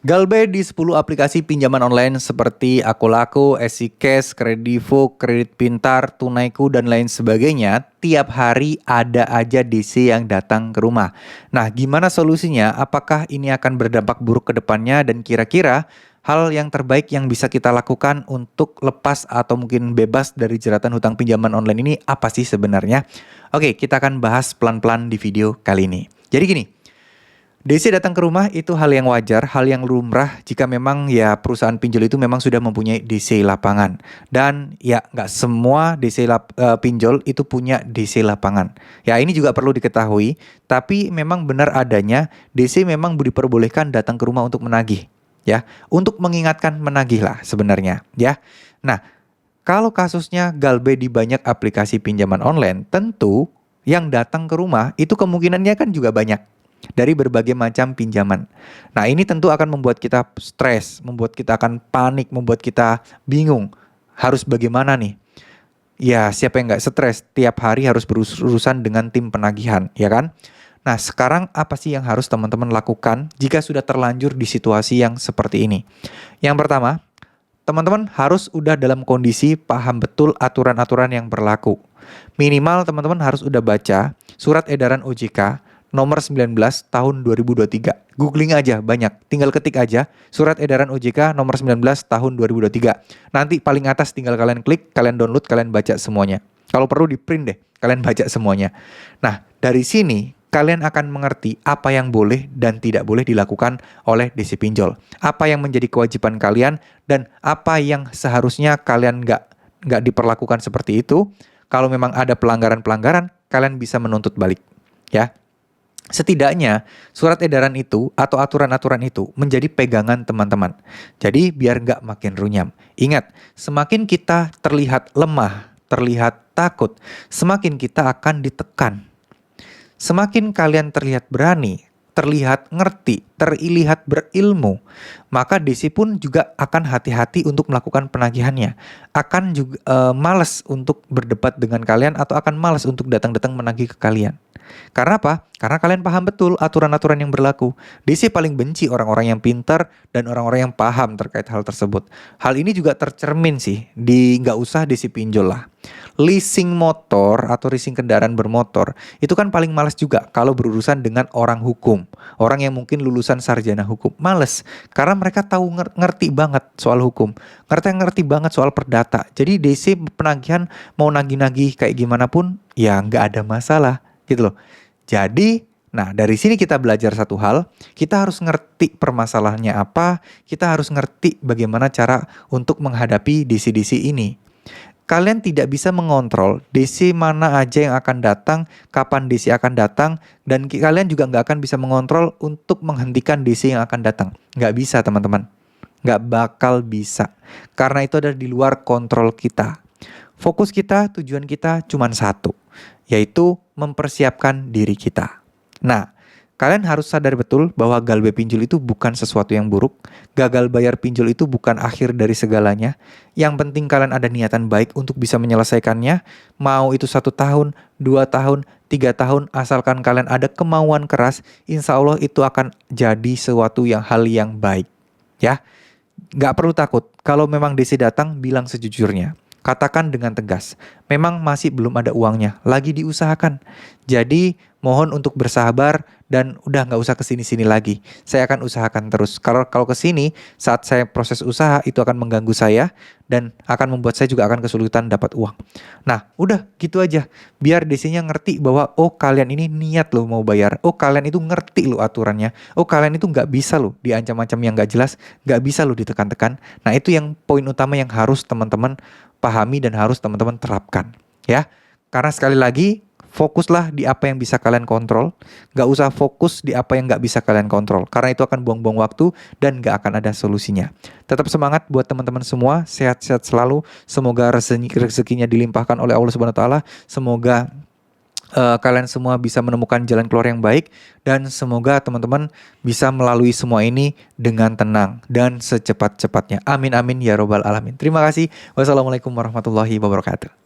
Galbay di 10 aplikasi pinjaman online seperti Akulaku, EasyCash, Kredivo, Kredit Pintar, Tunaiku, dan lain sebagainya, tiap hari ada aja DC yang datang ke rumah. Nah, gimana solusinya? Apakah ini akan berdampak buruk ke depannya? Dan kira-kira hal yang terbaik yang bisa kita lakukan untuk lepas atau mungkin bebas dari jeratan hutang pinjaman online ini apa sih sebenarnya? Oke, kita akan bahas pelan-pelan di video kali ini. Jadi gini, DC datang ke rumah itu hal yang wajar, hal yang lumrah jika memang ya perusahaan pinjol itu memang sudah mempunyai DC lapangan. Dan ya nggak semua pinjol itu punya DC lapangan. Ya ini juga perlu diketahui, tapi memang benar adanya DC memang diperbolehkan datang ke rumah untuk menagih. Ya, untuk mengingatkan menagih lah sebenarnya. Ya, nah kalau kasusnya Galbay di banyak aplikasi pinjaman online, tentu yang datang ke rumah itu kemungkinannya kan juga banyak dari berbagai macam pinjaman. Nah, ini tentu akan membuat kita stres, membuat kita akan panik, membuat kita bingung. Harus bagaimana nih? Ya, siapa yang nggak stres? Tiap hari harus berurusan dengan tim penagihan, ya kan? Nah, sekarang apa sih yang harus teman-teman lakukan jika sudah terlanjur di situasi yang seperti ini? Yang pertama, teman-teman harus udah dalam kondisi paham betul aturan-aturan yang berlaku. Minimal teman-teman harus udah baca surat edaran OJK nomor 19 tahun 2023. Googling aja banyak, tinggal ketik aja surat edaran OJK nomor 19 tahun 2023. Nanti paling atas tinggal kalian klik, kalian download, kalian baca semuanya. Kalau perlu di print deh, kalian baca semuanya. Nah, dari sini kalian akan mengerti apa yang boleh dan tidak boleh dilakukan oleh DC pinjol. Apa yang menjadi kewajiban kalian dan apa yang seharusnya kalian nggak diperlakukan seperti itu. Kalau memang ada pelanggaran-pelanggaran, kalian bisa menuntut balik. Ya. Setidaknya surat edaran itu atau aturan-aturan itu menjadi pegangan teman-teman. Jadi biar nggak makin runyam. Ingat, semakin kita terlihat lemah, terlihat takut, semakin kita akan ditekan. Semakin kalian terlihat berani, terlihat ngerti, terlihat berilmu, maka DC pun juga akan hati-hati untuk melakukan penagihannya. Akan juga malas untuk berdebat dengan kalian atau akan malas untuk datang-datang menagih ke kalian. Karena apa? Karena kalian paham betul aturan-aturan yang berlaku. DC paling benci orang-orang yang pintar dan orang-orang yang paham terkait hal tersebut. Hal ini juga tercermin sih di nggak usah DC pinjol lah. Leasing motor atau leasing kendaraan bermotor itu kan paling males juga kalau berurusan dengan orang hukum. Orang yang mungkin lulusan sarjana hukum. Males. Karena mereka tahu ngerti banget soal hukum. Ngerti banget soal perdata. Jadi DC penagihan mau nagih-nagih kayak gimana pun ya nggak ada masalah. Gitu loh. Jadi, nah dari sini kita belajar satu hal, kita harus ngerti permasalahannya apa, kita harus ngerti bagaimana cara untuk menghadapi DC-DC ini. Kalian tidak bisa mengontrol DC mana aja yang akan datang, kapan DC akan datang, dan kalian juga nggak akan bisa mengontrol untuk menghentikan DC yang akan datang. Nggak bisa teman-teman. Nggak bakal bisa. Karena itu ada di luar kontrol kita. Fokus kita, tujuan kita cuma satu, yaitu mempersiapkan diri kita. Nah, kalian harus sadar betul bahwa Galbay pinjol itu bukan sesuatu yang buruk. Gagal bayar pinjol itu bukan akhir dari segalanya. Yang penting kalian ada niatan baik untuk bisa menyelesaikannya. Mau itu 1 tahun, 2 tahun, 3 tahun, asalkan kalian ada kemauan keras, insya Allah itu akan jadi hal yang baik. Ya, nggak perlu takut. Kalau memang DC datang, bilang sejujurnya. Katakan dengan tegas, memang masih belum ada uangnya, lagi diusahakan. Jadi mohon untuk bersabar dan udah nggak usah kesini-sini lagi. Saya akan usahakan terus. Kalau kesini saat saya proses usaha itu akan mengganggu saya dan akan membuat saya juga akan kesulitan dapat uang. Nah udah gitu aja. Biar DC-nya ngerti bahwa oh kalian ini niat loh mau bayar. Oh kalian itu ngerti loh aturannya. Oh kalian itu nggak bisa loh diancam-ancam yang nggak jelas. Nggak bisa loh ditekan-tekan. Nah itu yang poin utama yang harus teman-teman pahami dan harus teman-teman terapkan ya. Karena sekali lagi fokuslah di apa yang bisa kalian kontrol, gak usah fokus di apa yang gak bisa kalian kontrol, karena itu akan buang-buang waktu dan gak akan ada solusinya. Tetap semangat buat teman-teman semua, sehat-sehat selalu, semoga rezekinya dilimpahkan oleh Allah Subhanahu Wa Taala, semoga kalian semua bisa menemukan jalan keluar yang baik, dan semoga teman-teman bisa melalui semua ini dengan tenang dan secepat-cepatnya. Amin amin ya robbal alamin. Terima kasih. Wassalamualaikum warahmatullahi wabarakatuh.